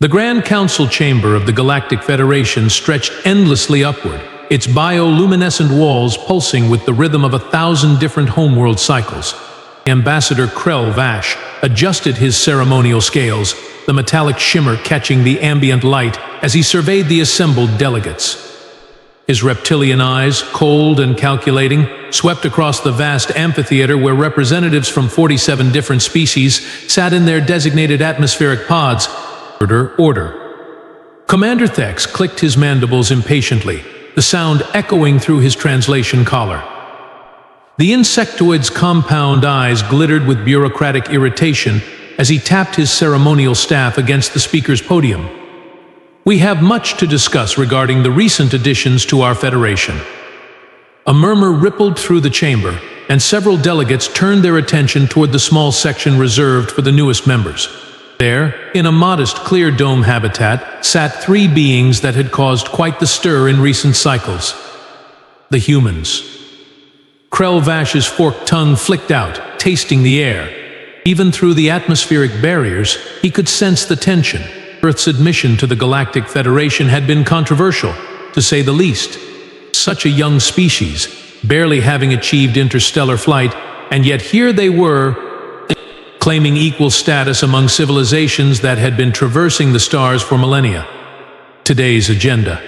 The Grand Council chamber of the Galactic Federation stretched endlessly upward, its bioluminescent walls pulsing with the rhythm of 1,000 different homeworld cycles. Ambassador Krell Vash adjusted his ceremonial scales, the metallic shimmer catching the ambient light as he surveyed the assembled delegates. His reptilian eyes, cold and calculating, swept across the vast amphitheater where representatives from 47 different species sat in their designated atmospheric pods. Order. Commander Thex clicked his mandibles impatiently, the sound echoing through his translation collar. The insectoid's compound eyes glittered with bureaucratic irritation as he tapped his ceremonial staff against the speaker's podium. We have much to discuss regarding the recent additions to our Federation. A murmur rippled through the chamber, and several delegates turned their attention toward the small section reserved for the newest members. There, in a modest clear dome habitat, sat three beings that had caused quite the stir in recent cycles. The humans. Krell Vash's forked tongue flicked out, tasting the air. Even through the atmospheric barriers, he could sense the tension. Earth's admission to the Galactic Federation had been controversial, to say the least. Such a young species, barely having achieved interstellar flight, and yet here they were, claiming equal status among civilizations that had been traversing the stars for millennia. Today's agenda.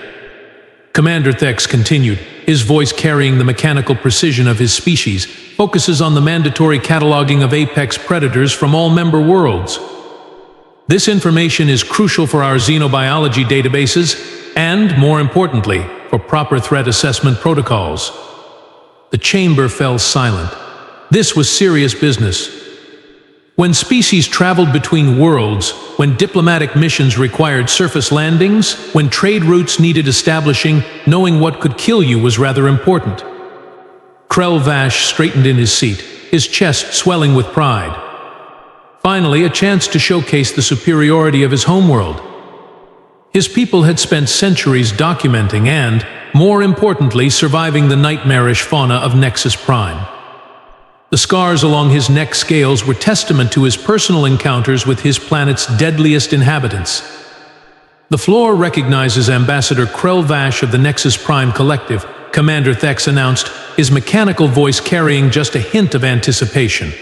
Commander Thex continued, his voice carrying the mechanical precision of his species, focuses on the mandatory cataloging of apex predators from all member worlds. This information is crucial for our xenobiology databases and, more importantly, for proper threat assessment protocols. The chamber fell silent. This was serious business. When species traveled between worlds, when diplomatic missions required surface landings, when trade routes needed establishing, knowing what could kill you was rather important. Krell Vash straightened in his seat, his chest swelling with pride. Finally, a chance to showcase the superiority of his homeworld. His people had spent centuries documenting and, more importantly, surviving the nightmarish fauna of Nexus Prime. The scars along his neck scales were testament to his personal encounters with his planet's deadliest inhabitants. The floor recognizes Ambassador Krell Vash of the Nexus Prime Collective, Commander Thex announced, his mechanical voice carrying just a hint of anticipation.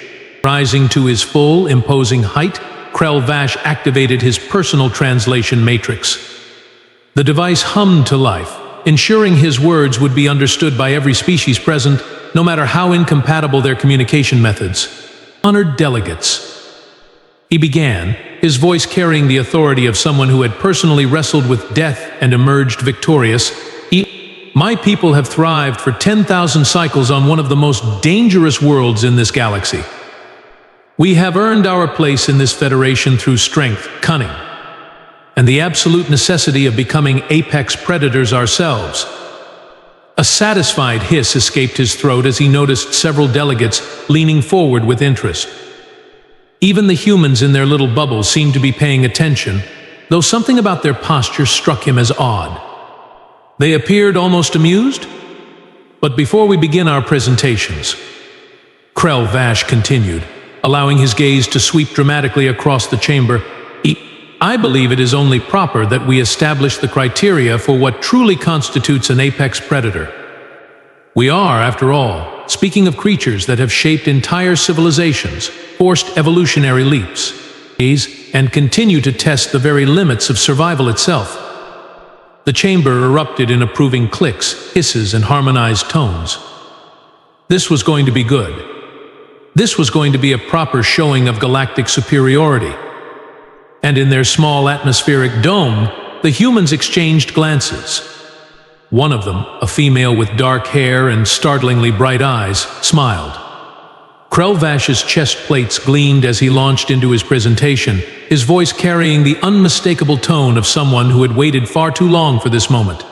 Rising to his full, imposing height, Krell Vash activated his personal translation matrix. The device hummed to life, ensuring his words would be understood by every species present, no matter how incompatible their communication methods. Honored delegates. He began, his voice carrying the authority of someone who had personally wrestled with death and emerged victorious. My people have thrived for 10,000 cycles on one of the most dangerous worlds in this galaxy. We have earned our place in this federation through strength, cunning, and the absolute necessity of becoming apex predators ourselves. A satisfied hiss escaped his throat as he noticed several delegates leaning forward with interest. Even the humans in their little bubble seemed to be paying attention, though something about their posture struck him as odd. They appeared almost amused. But before we begin our presentations, Krell Vash continued, allowing his gaze to sweep dramatically across the chamber, I believe it is only proper that we establish the criteria for what truly constitutes an apex predator. We are, after all, speaking of creatures that have shaped entire civilizations, forced evolutionary leaps, and continue to test the very limits of survival itself. The chamber erupted in approving clicks, hisses, and harmonized tones. This was going to be good. This was going to be a proper showing of galactic superiority. And in their small atmospheric dome, the humans exchanged glances. One of them, a female with dark hair and startlingly bright eyes, smiled. Krell Vash's chest plates gleamed as he launched into his presentation, his voice carrying the unmistakable tone of someone who had waited far too long for this moment.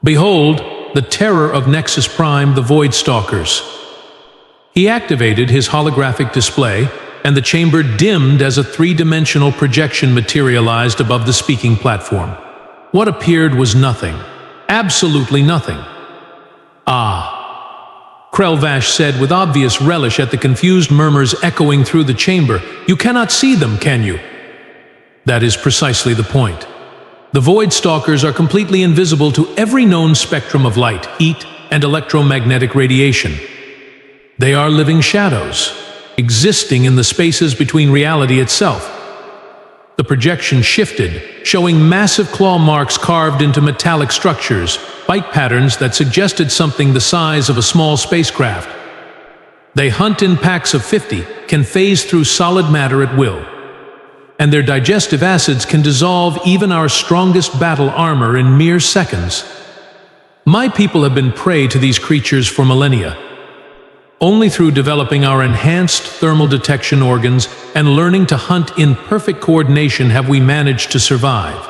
Behold, the terror of Nexus Prime, the Void Stalkers. He activated his holographic display, and the chamber dimmed as a three-dimensional projection materialized above the speaking platform. What appeared was nothing. Absolutely nothing. Ah, Krell Vash said with obvious relish at the confused murmurs echoing through the chamber. You cannot see them, can you? That is precisely the point. The Void Stalkers are completely invisible to every known spectrum of light, heat, and electromagnetic radiation. They are living shadows, existing in the spaces between reality itself. The projection shifted, showing massive claw marks carved into metallic structures, bite patterns that suggested something the size of a small spacecraft. They hunt in packs of 50, can phase through solid matter at will, and their digestive acids can dissolve even our strongest battle armor in mere seconds. My people have been prey to these creatures for millennia. Only through developing our enhanced thermal detection organs and learning to hunt in perfect coordination have we managed to survive.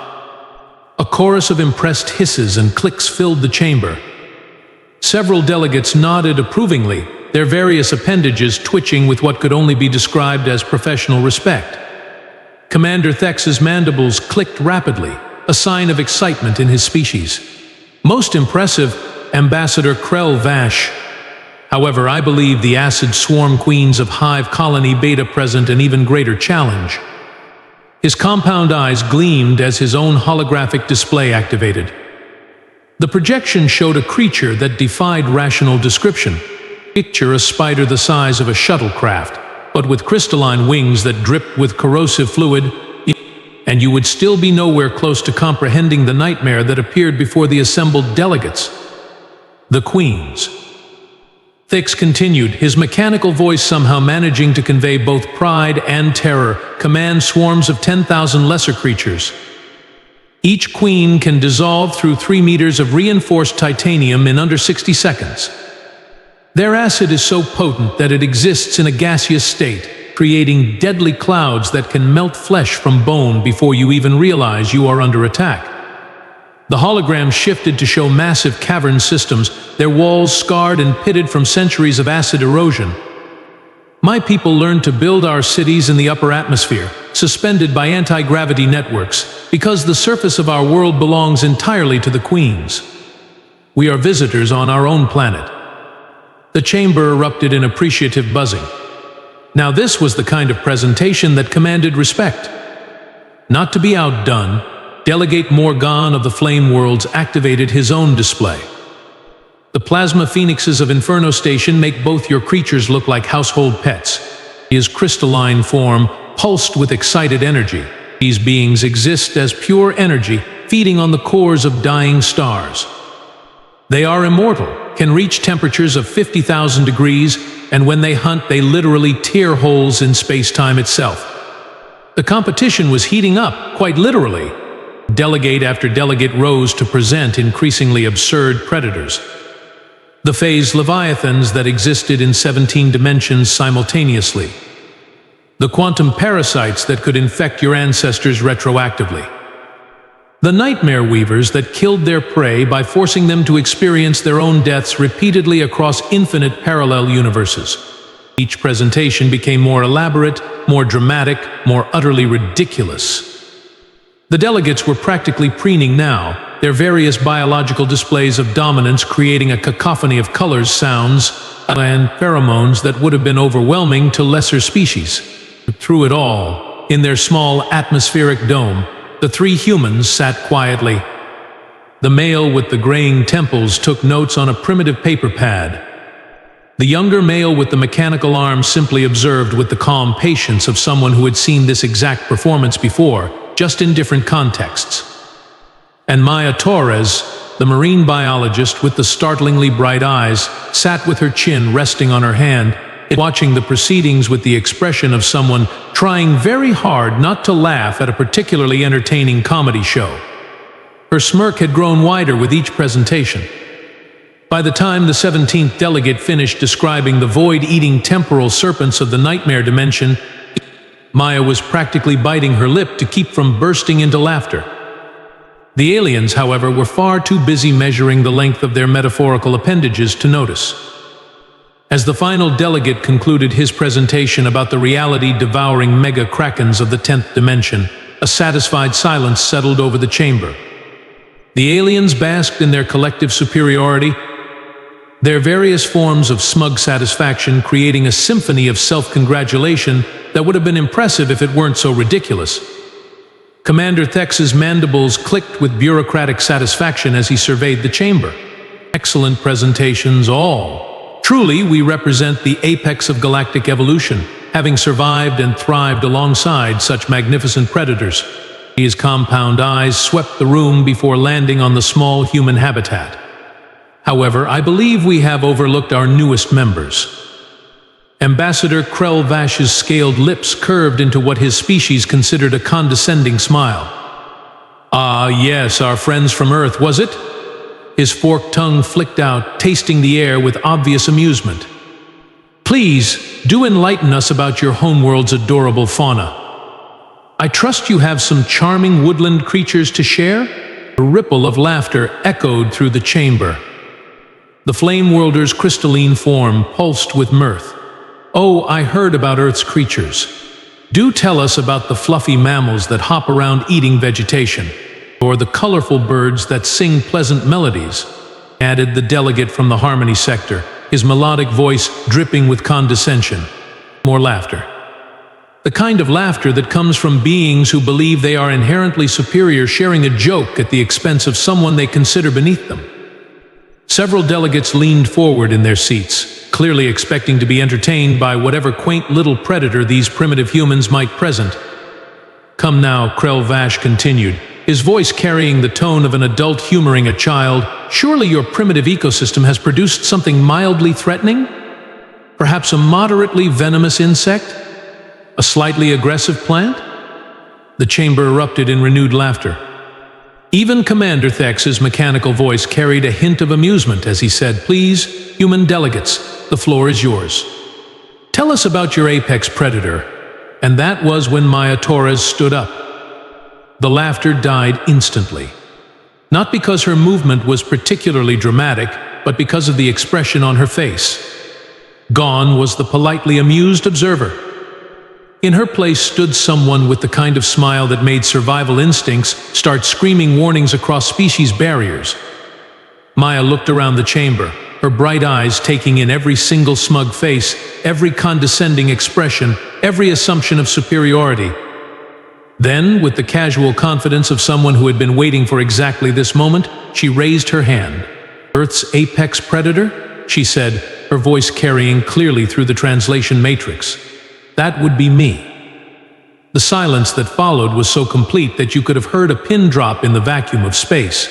A chorus of impressed hisses and clicks filled the chamber. Several delegates nodded approvingly, their various appendages twitching with what could only be described as professional respect. Commander Thex's mandibles clicked rapidly, a sign of excitement in his species. Most impressive, Ambassador Krell Vash. However, I believe the acid swarm queens of Hive Colony Beta present an even greater challenge. His compound eyes gleamed as his own holographic display activated. The projection showed a creature that defied rational description. Picture a spider the size of a shuttlecraft, but with crystalline wings that dripped with corrosive fluid, and you would still be nowhere close to comprehending the nightmare that appeared before the assembled delegates. The Queens. Thix continued, his mechanical voice somehow managing to convey both pride and terror, command swarms of 10,000 lesser creatures. Each queen can dissolve through 3 meters of reinforced titanium in under 60 seconds. Their acid is so potent that it exists in a gaseous state, creating deadly clouds that can melt flesh from bone before you even realize you are under attack. The hologram shifted to show massive cavern systems, their walls scarred and pitted from centuries of acid erosion. My people learned to build our cities in the upper atmosphere, suspended by anti-gravity networks, because the surface of our world belongs entirely to the Queens. We are visitors on our own planet. The chamber erupted in appreciative buzzing. Now this was the kind of presentation that commanded respect. Not to be outdone, Delegate Morgan of the Flame Worlds activated his own display. The plasma phoenixes of Inferno Station make both your creatures look like household pets. His crystalline form pulsed with excited energy. These beings exist as pure energy, feeding on the cores of dying stars. They are immortal, can reach temperatures of 50,000 degrees, and when they hunt, they literally tear holes in space-time itself. The competition was heating up, quite literally. Delegate after delegate rose to present increasingly absurd predators. The phase leviathans that existed in 17 dimensions simultaneously. The quantum parasites that could infect your ancestors retroactively. The nightmare weavers that killed their prey by forcing them to experience their own deaths repeatedly across infinite parallel universes. Each presentation became more elaborate, more dramatic, more utterly ridiculous. The delegates were practically preening now, their various biological displays of dominance creating a cacophony of colors, sounds, and pheromones that would have been overwhelming to lesser species. Through it all, in their small atmospheric dome, the 3 humans sat quietly. The male with the graying temples took notes on a primitive paper pad. The younger male with the mechanical arm simply observed with the calm patience of someone who had seen this exact performance before, just in different contexts. And Maya Torres, the marine biologist with the startlingly bright eyes, sat with her chin resting on her hand, watching the proceedings with the expression of someone trying very hard not to laugh at a particularly entertaining comedy show. Her smirk had grown wider with each presentation. By the time the 17th delegate finished describing the void-eating temporal serpents of the nightmare dimension, Maya was practically biting her lip to keep from bursting into laughter. The aliens, however, were far too busy measuring the length of their metaphorical appendages to notice. As the final delegate concluded his presentation about the reality-devouring mega-krakens of the 10th dimension, a satisfied silence settled over the chamber. The aliens basked in their collective superiority, their various forms of smug satisfaction creating a symphony of self-congratulation that would have been impressive if it weren't so ridiculous. Commander Thex's mandibles clicked with bureaucratic satisfaction as he surveyed the chamber. Excellent presentations all. Truly, we represent the apex of galactic evolution, having survived and thrived alongside such magnificent predators. His compound eyes swept the room before landing on the small human habitat. However, I believe we have overlooked our newest members. Ambassador Krell Vash's scaled lips curved into what his species considered a condescending smile. Ah, yes, our friends from Earth, was it? His forked tongue flicked out, tasting the air with obvious amusement. Please, do enlighten us about your homeworld's adorable fauna. I trust you have some charming woodland creatures to share? A ripple of laughter echoed through the chamber. The flame worlder's crystalline form pulsed with mirth. Oh, I heard about Earth's creatures. Do tell us about the fluffy mammals that hop around eating vegetation, or the colorful birds that sing pleasant melodies, added the delegate from the Harmony sector, his melodic voice dripping with condescension. More laughter. The kind of laughter that comes from beings who believe they are inherently superior, sharing a joke at the expense of someone they consider beneath them. Several delegates leaned forward in their seats, clearly expecting to be entertained by whatever quaint little predator these primitive humans might present. Come now, Krell Vash continued, his voice carrying the tone of an adult humoring a child. Surely your primitive ecosystem has produced something mildly threatening? Perhaps a moderately venomous insect? A slightly aggressive plant? The chamber erupted in renewed laughter. Even Commander Thex's mechanical voice carried a hint of amusement as he said, Please, human delegates, the floor is yours. Tell us about your apex predator. And that was when Maya Torres stood up. The laughter died instantly. Not because her movement was particularly dramatic, but because of the expression on her face. Gone was the politely amused observer. In her place stood someone with the kind of smile that made survival instincts start screaming warnings across species barriers. Maya looked around the chamber, her bright eyes taking in every single smug face, every condescending expression, every assumption of superiority. Then, with the casual confidence of someone who had been waiting for exactly this moment, she raised her hand. Earth's apex predator? She said, her voice carrying clearly through the translation matrix. That would be me. The silence that followed was so complete that you could have heard a pin drop in the vacuum of space.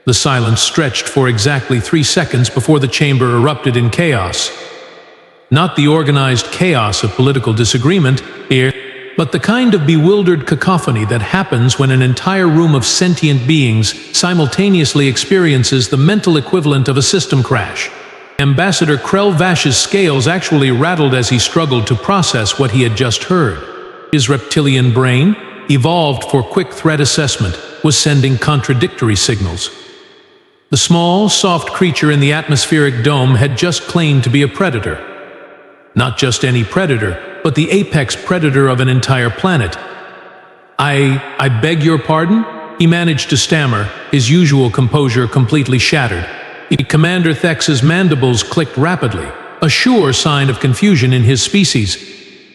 The silence stretched for exactly 3 seconds before the chamber erupted in chaos. Not the organized chaos of political disagreement here, but the kind of bewildered cacophony that happens when an entire room of sentient beings simultaneously experiences the mental equivalent of a system crash. Ambassador Krell Vash's scales actually rattled as he struggled to process what he had just heard. His reptilian brain, evolved for quick threat assessment, was sending contradictory signals. The small, soft creature in the atmospheric dome had just claimed to be a predator. Not just any predator, but the apex predator of an entire planet. I beg your pardon? He managed to stammer, his usual composure completely shattered. Commander Thex's mandibles clicked rapidly, a sure sign of confusion in his species.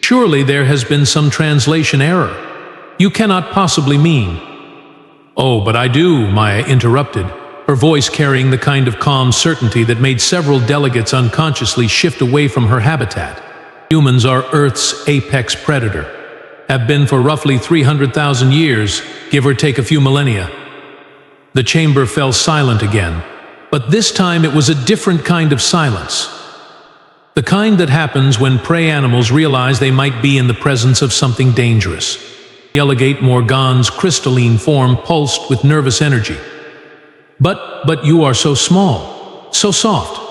Surely there has been some translation error. You cannot possibly mean. Oh, but I do, Maya interrupted, her voice carrying the kind of calm certainty that made several delegates unconsciously shift away from her habitat. Humans are Earth's apex predator. Have been for roughly 300,000 years, give or take a few millennia. The chamber fell silent again. But this time it was a different kind of silence. The kind that happens when prey animals realize they might be in the presence of something dangerous. Delegate Morgan's crystalline form pulsed with nervous energy. But you are so small, so soft.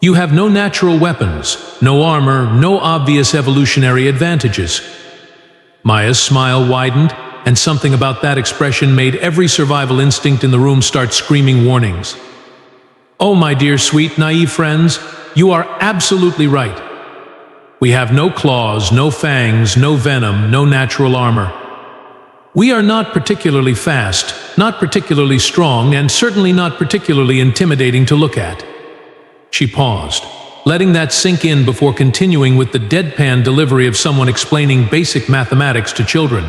You have no natural weapons, no armor, no obvious evolutionary advantages. Maya's smile widened, and something about that expression made every survival instinct in the room start screaming warnings. Oh, my dear, sweet, naive friends, you are absolutely right. We have no claws, no fangs, no venom, no natural armor. We are not particularly fast, not particularly strong, and certainly not particularly intimidating to look at. She paused, letting that sink in before continuing with the deadpan delivery of someone explaining basic mathematics to children.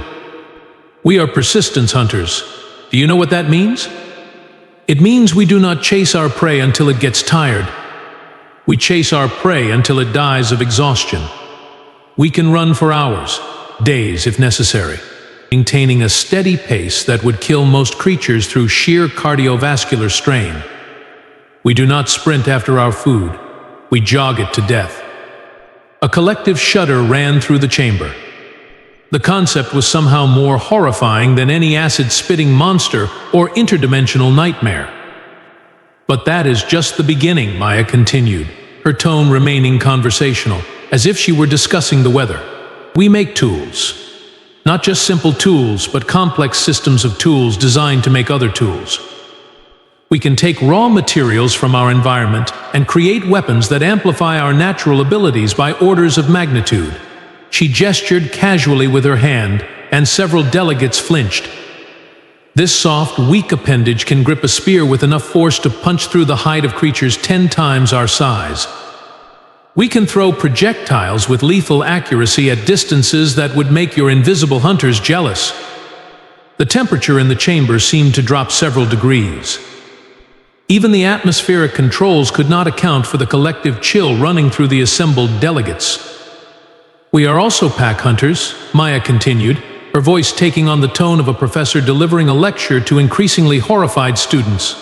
We are persistence hunters. Do you know what that means? It means we do not chase our prey until it gets tired. We chase our prey until it dies of exhaustion. We can run for hours, days if necessary, maintaining a steady pace that would kill most creatures through sheer cardiovascular strain. We do not sprint after our food. We jog it to death. A collective shudder ran through the chamber. The concept was somehow more horrifying than any acid-spitting monster or interdimensional nightmare. But that is just the beginning, Maya continued, her tone remaining conversational, as if she were discussing the weather. We make tools. Not just simple tools, but complex systems of tools designed to make other tools. We can take raw materials from our environment and create weapons that amplify our natural abilities by orders of magnitude. She gestured casually with her hand, and several delegates flinched. This soft, weak appendage can grip a spear with enough force to punch through the hide of creatures 10 times our size. We can throw projectiles with lethal accuracy at distances that would make your invisible hunters jealous. The temperature in the chamber seemed to drop several degrees. Even the atmospheric controls could not account for the collective chill running through the assembled delegates. We are also pack hunters, Maya continued, her voice taking on the tone of a professor delivering a lecture to increasingly horrified students.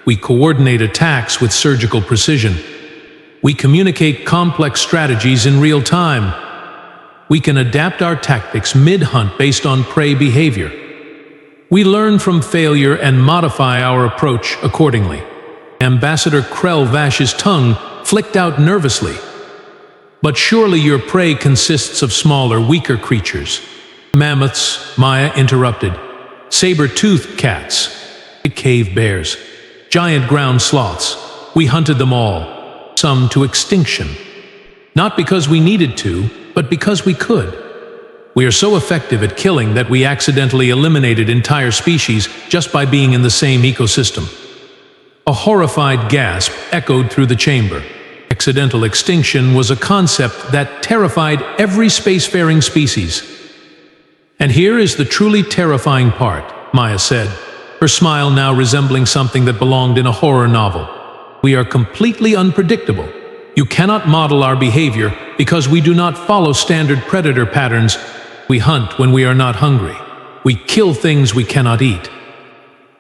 We coordinate attacks with surgical precision. We communicate complex strategies in real time. We can adapt our tactics mid-hunt based on prey behavior. We learn from failure and modify our approach accordingly. Ambassador Krell Vash's tongue flicked out nervously. But surely your prey consists of smaller, weaker creatures. Mammoths, Maya interrupted. Saber-toothed cats. Cave bears. Giant ground sloths. We hunted them all. Some to extinction. Not because we needed to, but because we could. We are so effective at killing that we accidentally eliminated entire species just by being in the same ecosystem. A horrified gasp echoed through the chamber. Accidental extinction was a concept that terrified every spacefaring species. And here is the truly terrifying part, Maya said, her smile now resembling something that belonged in a horror novel. We are completely unpredictable. You cannot model our behavior because we do not follow standard predator patterns. We hunt when we are not hungry. We kill things we cannot eat.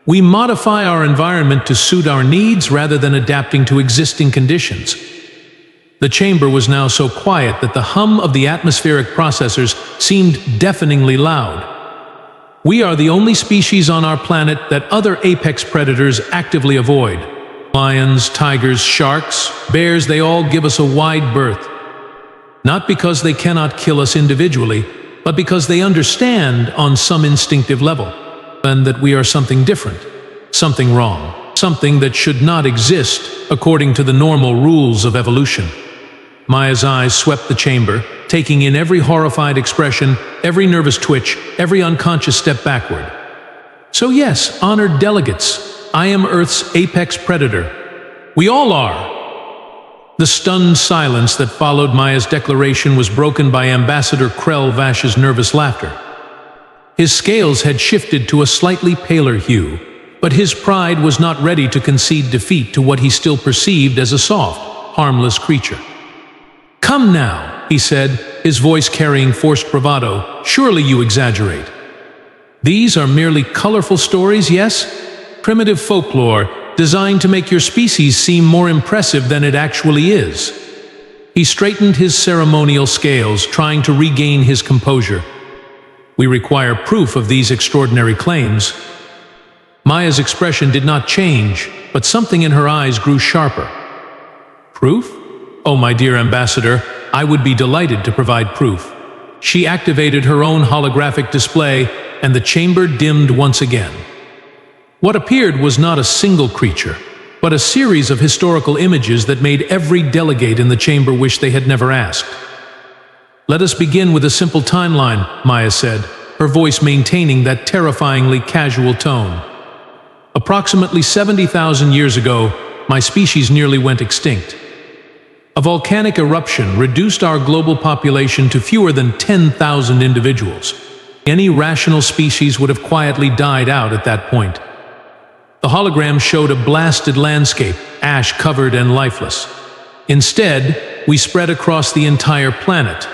We modify our environment to suit our needs rather than adapting to existing conditions. The chamber was now so quiet that the hum of the atmospheric processors seemed deafeningly loud. We are the only species on our planet that other apex predators actively avoid. Lions, tigers, sharks, bears, they all give us a wide berth. Not because they cannot kill us individually, but because they understand on some instinctive level, and that we are something different, something wrong, something that should not exist according to the normal rules of evolution. Maya's eyes swept the chamber, taking in every horrified expression, every nervous twitch, every unconscious step backward. So yes, honored delegates, I am Earth's apex predator. We all are. The stunned silence that followed Maya's declaration was broken by Ambassador Krell Vash's nervous laughter. His scales had shifted to a slightly paler hue, but his pride was not ready to concede defeat to what he still perceived as a soft, harmless creature. Come now, he said, his voice carrying forced bravado, surely you exaggerate. These are merely colorful stories, yes? Primitive folklore designed to make your species seem more impressive than it actually is. He straightened his ceremonial scales, trying to regain his composure. We require proof of these extraordinary claims. Maya's expression did not change, but something in her eyes grew sharper. Proof? Oh, my dear ambassador, I would be delighted to provide proof. She activated her own holographic display, and the chamber dimmed once again. What appeared was not a single creature, but a series of historical images that made every delegate in the chamber wish they had never asked. Let us begin with a simple timeline, Maya said, her voice maintaining that terrifyingly casual tone. Approximately 70,000 years ago, my species nearly went extinct. A volcanic eruption reduced our global population to fewer than 10,000 individuals. Any rational species would have quietly died out at that point. The hologram showed a blasted landscape, ash-covered and lifeless. Instead, we spread across the entire planet.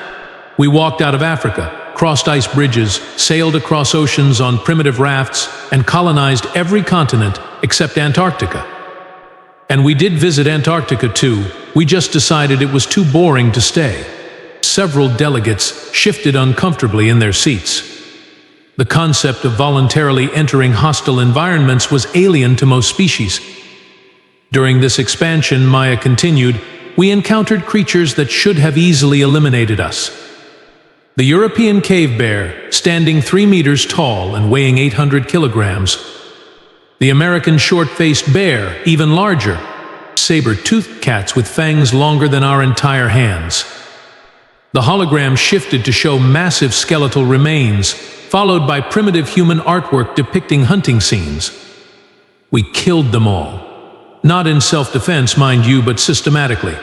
We walked out of Africa, crossed ice bridges, sailed across oceans on primitive rafts, and colonized every continent except Antarctica. And we did visit Antarctica too. We just decided it was too boring to stay. Several delegates shifted uncomfortably in their seats. The concept of voluntarily entering hostile environments was alien to most species. During this expansion, Maya continued, we encountered creatures that should have easily eliminated us. The European cave bear, standing 3 meters tall and weighing 800 kilograms. The American short-faced bear, even larger. Saber-toothed cats with fangs longer than our entire hands. The hologram shifted to show massive skeletal remains, followed by primitive human artwork depicting hunting scenes. We killed them all. Not in self-defense, mind you, but systematically.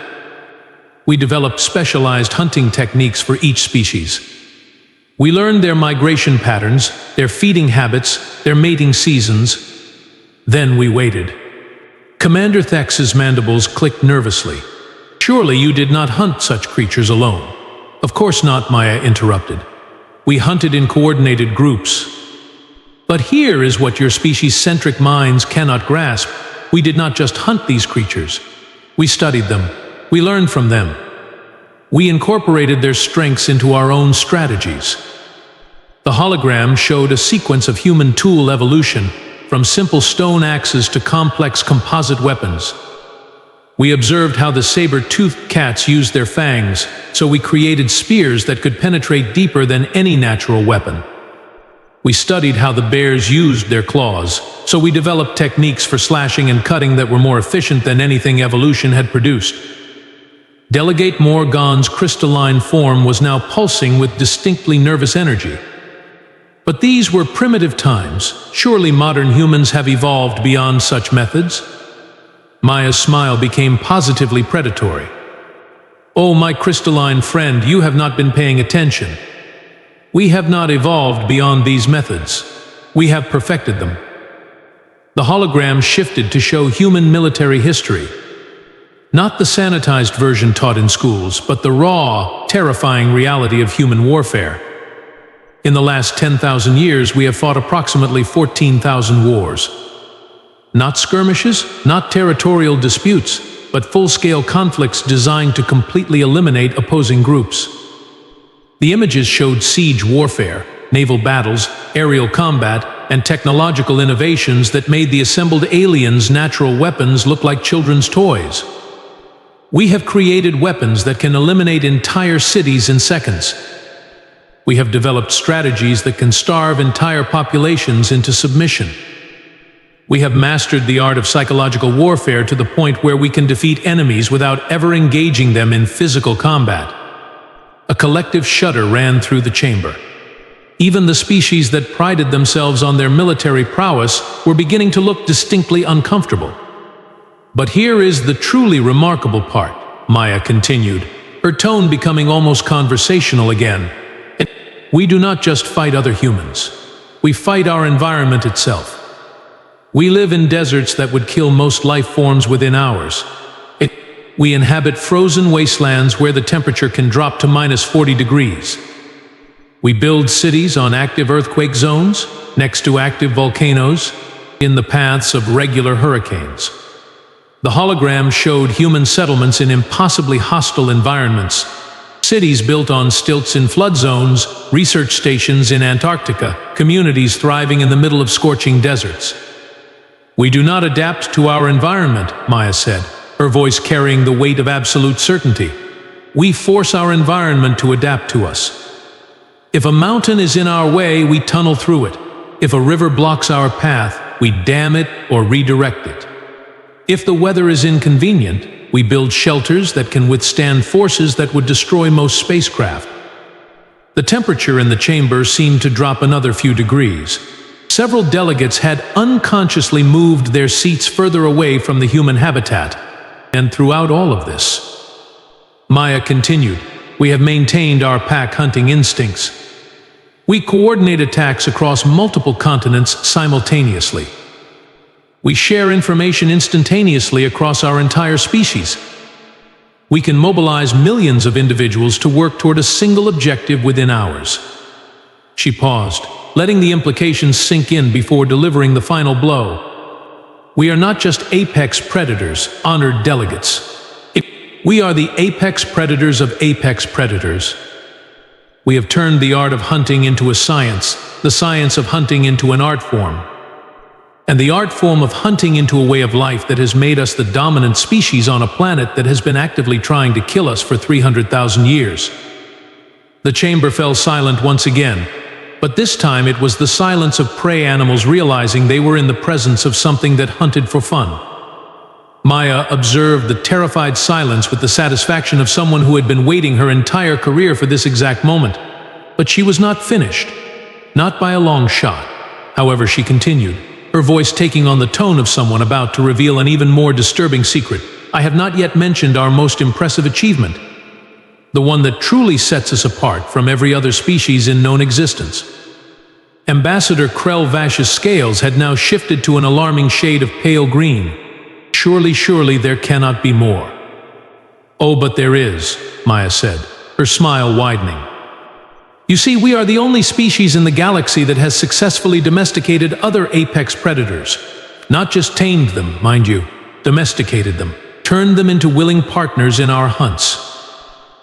We developed specialized hunting techniques for each species. We learned their migration patterns, their feeding habits, their mating seasons. Then we waited. Commander Thex's mandibles clicked nervously. Surely you did not hunt such creatures alone. Of course not, Maya interrupted. We hunted in coordinated groups. But here is what your species-centric minds cannot grasp. We did not just hunt these creatures. We studied them. We learned from them. We incorporated their strengths into our own strategies. The hologram showed a sequence of human tool evolution, from simple stone axes to complex composite weapons. We observed how the saber-toothed cats used their fangs, so we created spears that could penetrate deeper than any natural weapon. We studied how the bears used their claws, so we developed techniques for slashing and cutting that were more efficient than anything evolution had produced. Delegate Morgan's crystalline form was now pulsing with distinctly nervous energy. But these were primitive times. Surely modern humans have evolved beyond such methods? Maya's smile became positively predatory. Oh, my crystalline friend, you have not been paying attention. We have not evolved beyond these methods. We have perfected them. The hologram shifted to show human military history. Not the sanitized version taught in schools, but the raw, terrifying reality of human warfare. In the last 10,000 years, we have fought approximately 14,000 wars. Not skirmishes, not territorial disputes, but full-scale conflicts designed to completely eliminate opposing groups. The images showed siege warfare, naval battles, aerial combat, and technological innovations that made the assembled aliens' natural weapons look like children's toys. We have created weapons that can eliminate entire cities in seconds. We have developed strategies that can starve entire populations into submission. We have mastered the art of psychological warfare to the point where we can defeat enemies without ever engaging them in physical combat. A collective shudder ran through the chamber. Even the species that prided themselves on their military prowess were beginning to look distinctly uncomfortable. But here is the truly remarkable part, Maya continued, her tone becoming almost conversational again. We do not just fight other humans. We fight our environment itself. We live in deserts that would kill most life forms within hours. We inhabit frozen wastelands where the temperature can drop to -40 degrees. We build cities on active earthquake zones, next to active volcanoes, in the paths of regular hurricanes. The hologram showed human settlements in impossibly hostile environments. Cities built on stilts in flood zones, research stations in Antarctica, communities thriving in the middle of scorching deserts. We do not adapt to our environment, Maya said, her voice carrying the weight of absolute certainty. We force our environment to adapt to us. If a mountain is in our way, we tunnel through it. If a river blocks our path, we dam it or redirect it. If the weather is inconvenient, we build shelters that can withstand forces that would destroy most spacecraft. The temperature in the chamber seemed to drop another few degrees. Several delegates had unconsciously moved their seats further away from the human habitat. And throughout all of this, Maya continued, we have maintained our pack hunting instincts. We coordinate attacks across multiple continents simultaneously. We share information instantaneously across our entire species. We can mobilize millions of individuals to work toward a single objective within hours." She paused, letting the implications sink in before delivering the final blow. "We are not just apex predators, honored delegates. We are the apex predators of apex predators. We have turned the art of hunting into a science, the science of hunting into an art form, and the art form of hunting into a way of life that has made us the dominant species on a planet that has been actively trying to kill us for 300,000 years. The chamber fell silent once again, but this time it was the silence of prey animals realizing they were in the presence of something that hunted for fun. Maya observed the terrified silence with the satisfaction of someone who had been waiting her entire career for this exact moment. But she was not finished. Not by a long shot. However, she continued, her voice taking on the tone of someone about to reveal an even more disturbing secret. "I have not yet mentioned our most impressive achievement. The one that truly sets us apart from every other species in known existence." Ambassador Krell Vash's scales had now shifted to an alarming shade of pale green. Surely there cannot be more." "Oh, but there is," Maya said, her smile widening. "You see, we are the only species in the galaxy that has successfully domesticated other apex predators. Not just tamed them, mind you, domesticated them, turned them into willing partners in our hunts."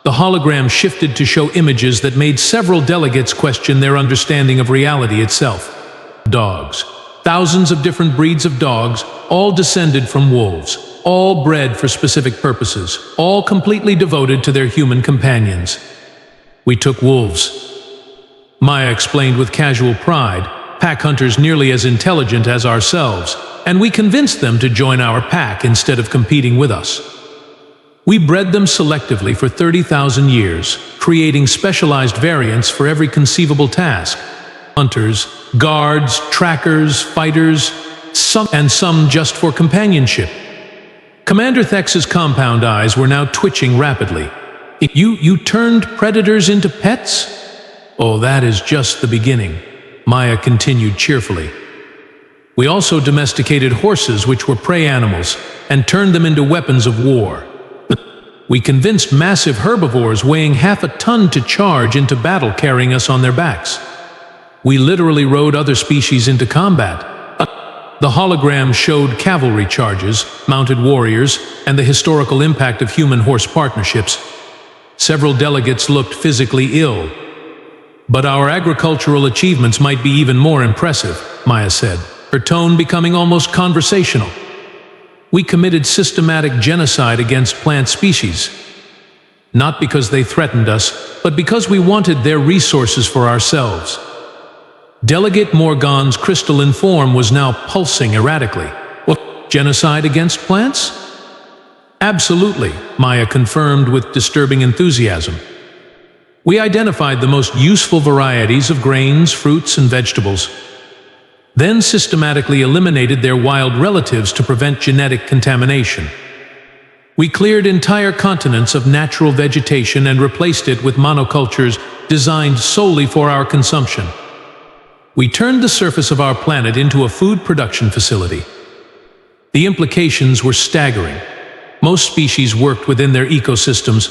The hologram shifted to show images that made several delegates question their understanding of reality itself. Dogs. Thousands of different breeds of dogs, all descended from wolves, all bred for specific purposes, all completely devoted to their human companions. "We took wolves," Maya explained with casual pride, "pack hunters nearly as intelligent as ourselves, and we convinced them to join our pack instead of competing with us. We bred them selectively for 30,000 years, creating specialized variants for every conceivable task. Hunters, guards, trackers, fighters, some just for companionship." Commander Thex's compound eyes were now twitching rapidly. You turned predators into pets?" "Oh, that is just the beginning," Maya continued cheerfully. "We also domesticated horses, which were prey animals, and turned them into weapons of war. We convinced massive herbivores weighing half a ton to charge into battle carrying us on their backs. We literally rode other species into combat." The hologram showed cavalry charges, mounted warriors, and the historical impact of human-horse partnerships. Several delegates looked physically ill. "But our agricultural achievements might be even more impressive," Maya said, her tone becoming almost conversational. "We committed systematic genocide against plant species. Not because they threatened us, but because we wanted their resources for ourselves." Delegate Morgan's crystalline form was now pulsing erratically. "What, genocide against plants?" "Absolutely," Maya confirmed with disturbing enthusiasm. "We identified the most useful varieties of grains, fruits, and vegetables, then systematically eliminated their wild relatives to prevent genetic contamination. We cleared entire continents of natural vegetation and replaced it with monocultures designed solely for our consumption. We turned the surface of our planet into a food production facility. The implications were staggering. Most species worked within their ecosystems.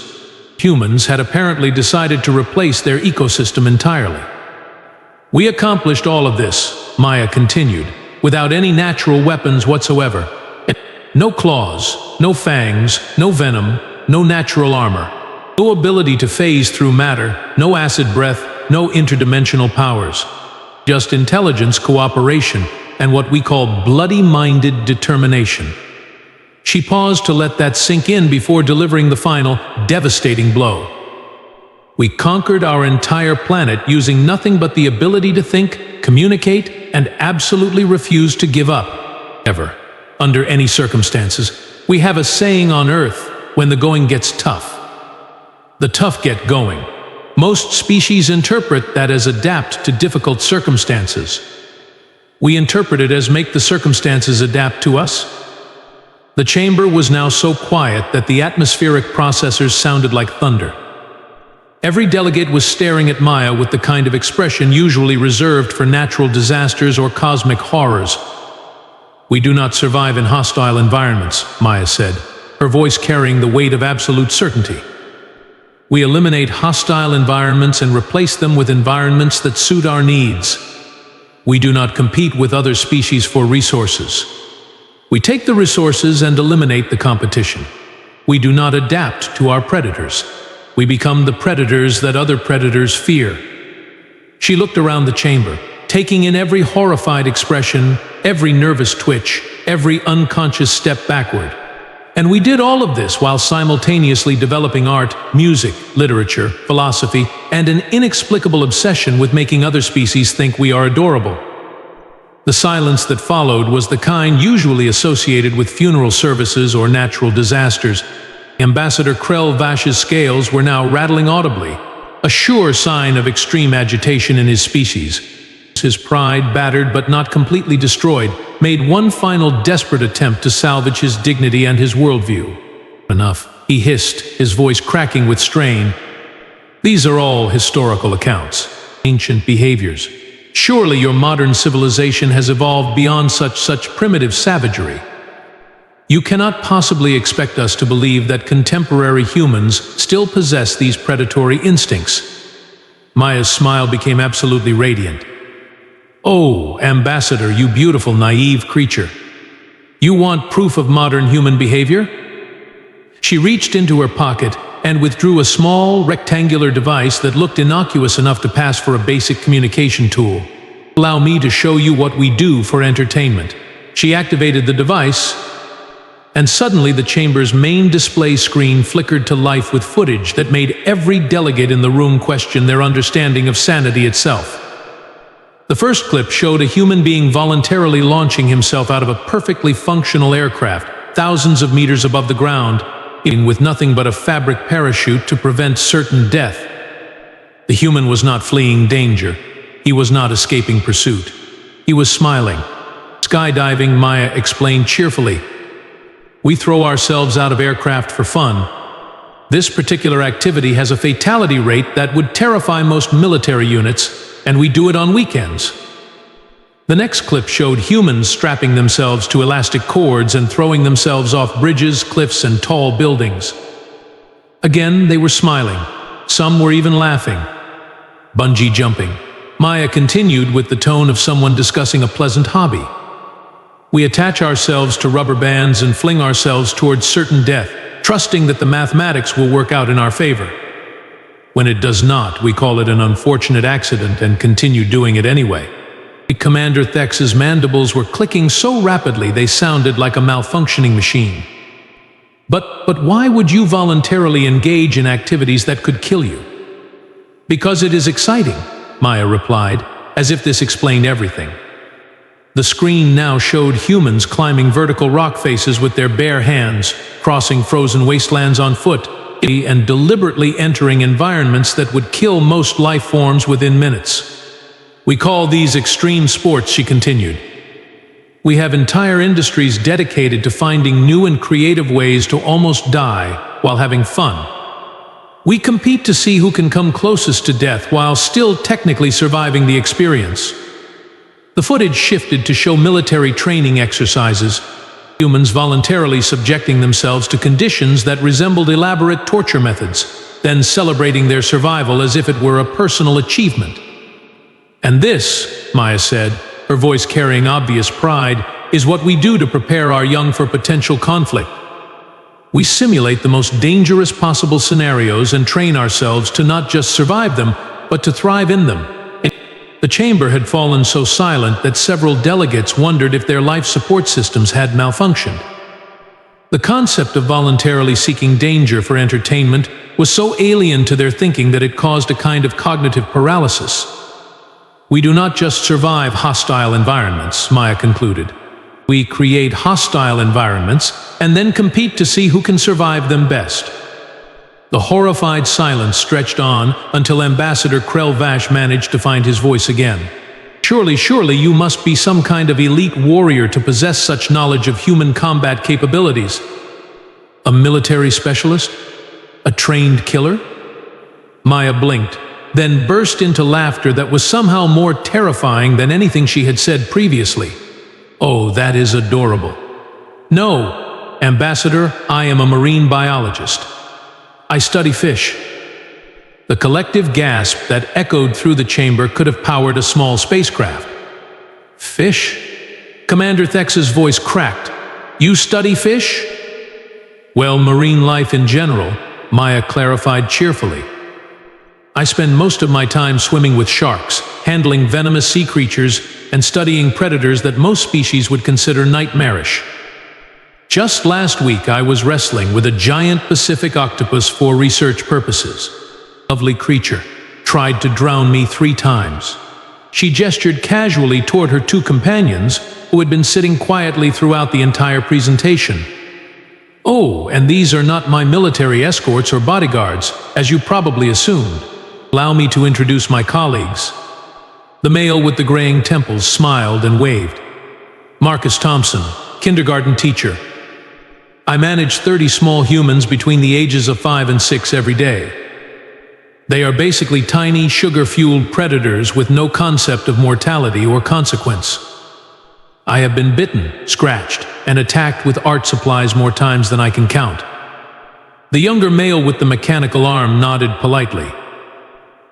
Humans had apparently decided to replace their ecosystem entirely. We accomplished all of this," Maya continued, "without any natural weapons whatsoever. No claws, no fangs, no venom, no natural armor, no ability to phase through matter, no acid breath, no interdimensional powers. Just intelligence, cooperation, and what we call bloody-minded determination." She paused to let that sink in before delivering the final, devastating blow. "We conquered our entire planet using nothing but the ability to think, communicate, and absolutely refuse to give up. Ever. Under any circumstances. We have a saying on Earth, when the going gets tough, the tough get going. Most species interpret that as adapt to difficult circumstances. We interpret it as make the circumstances adapt to us." The chamber was now so quiet that the atmospheric processors sounded like thunder. Every delegate was staring at Maya with the kind of expression usually reserved for natural disasters or cosmic horrors. "We do not survive in hostile environments," Maya said, her voice carrying the weight of absolute certainty. "We eliminate hostile environments and replace them with environments that suit our needs. We do not compete with other species for resources. We take the resources and eliminate the competition. We do not adapt to our predators. We become the predators that other predators fear." She looked around the chamber, taking in every horrified expression, every nervous twitch, every unconscious step backward. "And we did all of this while simultaneously developing art, music, literature, philosophy, and an inexplicable obsession with making other species think we are adorable." The silence that followed was the kind usually associated with funeral services or natural disasters. Ambassador Krell Vash's scales were now rattling audibly, a sure sign of extreme agitation in his species. His pride, battered but not completely destroyed, made one final desperate attempt to salvage his dignity and his worldview. "Enough," he hissed, his voice cracking with strain. "These are all historical accounts, ancient behaviors. Surely your modern civilization has evolved beyond such primitive savagery. You cannot possibly expect us to believe that contemporary humans still possess these predatory instincts." Maya's smile became absolutely radiant. "Oh, Ambassador, you beautiful, naive creature. You want proof of modern human behavior?" She reached into her pocket and withdrew a small, rectangular device that looked innocuous enough to pass for a basic communication tool. "Allow me to show you what we do for entertainment." She activated the device, and suddenly the chamber's main display screen flickered to life with footage that made every delegate in the room question their understanding of sanity itself. The first clip showed a human being voluntarily launching himself out of a perfectly functional aircraft, thousands of meters above the ground, with nothing but a fabric parachute to prevent certain death. The human was not fleeing danger. He was not escaping pursuit. He was smiling. "Skydiving," Maya explained cheerfully. "We throw ourselves out of aircraft for fun. This particular activity has a fatality rate that would terrify most military units, and we do it on weekends." The next clip showed humans strapping themselves to elastic cords and throwing themselves off bridges, cliffs, and tall buildings. Again, they were smiling. Some were even laughing. "Bungee jumping," Maya continued with the tone of someone discussing a pleasant hobby. "We attach ourselves to rubber bands and fling ourselves towards certain death, trusting that the mathematics will work out in our favor. When it does not, we call it an unfortunate accident and continue doing it anyway." Commander Thex's mandibles were clicking so rapidly they sounded like a malfunctioning machine. But why would you voluntarily engage in activities that could kill you?" "Because it is exciting," Maya replied, as if this explained everything. The screen now showed humans climbing vertical rock faces with their bare hands, crossing frozen wastelands on foot, and deliberately entering environments that would kill most life forms within minutes. "We call these extreme sports," she continued. "We have entire industries dedicated to finding new and creative ways to almost die while having fun. We compete to see who can come closest to death while still technically surviving the experience." The footage shifted to show military training exercises, humans voluntarily subjecting themselves to conditions that resembled elaborate torture methods, then celebrating their survival as if it were a personal achievement. "And this," Maya said, her voice carrying obvious pride, "is what we do to prepare our young for potential conflict. We simulate the most dangerous possible scenarios and train ourselves to not just survive them, but to thrive in them." The chamber had fallen so silent that several delegates wondered if their life support systems had malfunctioned. The concept of voluntarily seeking danger for entertainment was so alien to their thinking that it caused a kind of cognitive paralysis. "We do not just survive hostile environments," Maya concluded. "We create hostile environments and then compete to see who can survive them best." The horrified silence stretched on until Ambassador Krell Vash managed to find his voice again. Surely you must be some kind of elite warrior to possess such knowledge of human combat capabilities." "A military specialist? A trained killer?" Maya blinked, then burst into laughter that was somehow more terrifying than anything she had said previously. "Oh, that is adorable." "No, Ambassador, I am a marine biologist. I study fish." The collective gasp that echoed through the chamber could have powered a small spacecraft. "Fish?" Commander Thex's voice cracked. "You study fish?" "Well, marine life in general," Maya clarified cheerfully. "I spend most of my time swimming with sharks, handling venomous sea creatures, and studying predators that most species would consider nightmarish. Just last week I was wrestling with a giant Pacific octopus for research purposes. Lovely creature tried to drown me 3 times. She gestured casually toward her 2 companions, who had been sitting quietly throughout the entire presentation. "Oh, and these are not my military escorts or bodyguards, as you probably assumed. Allow me to introduce my colleagues." The male with the graying temples smiled and waved. "Marcus Thompson, kindergarten teacher. I manage 30 small humans between the ages of 5 and 6 every day. They are basically tiny, sugar-fueled predators with no concept of mortality or consequence. I have been bitten, scratched, and attacked with art supplies more times than I can count." The younger male with the mechanical arm nodded politely.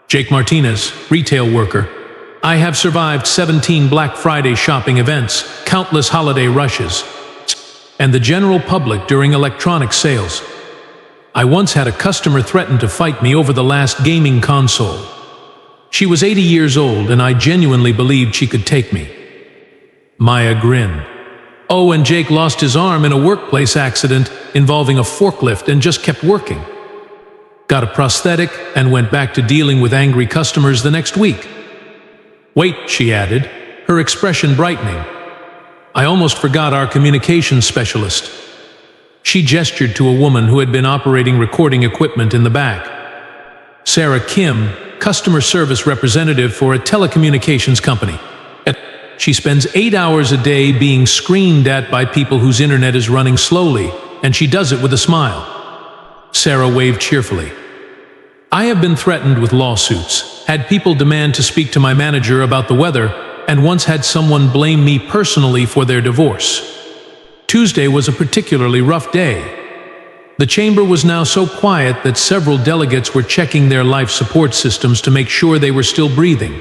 "Jake Martinez, retail worker. I have survived 17 Black Friday shopping events, countless holiday rushes, and the general public during electronic sales. I once had a customer threaten to fight me over the last gaming console. She was 80 years old, and I genuinely believed she could take me." Maya grinned. "Oh, and Jake lost his arm in a workplace accident involving a forklift and just kept working. Got a prosthetic and went back to dealing with angry customers the next week." "Wait," she added, her expression brightening. "I almost forgot our communications specialist." She gestured to a woman who had been operating recording equipment in the back. "Sarah Kim, customer service representative for a telecommunications company. She spends 8 hours a day being screamed at by people whose internet is running slowly, and she does it with a smile." Sarah waved cheerfully. "I have been threatened with lawsuits, had people demand to speak to my manager about the weather, and once had someone blame me personally for their divorce. Tuesday was a particularly rough day. The chamber was now so quiet that several delegates were checking their life support systems to make sure they were still breathing.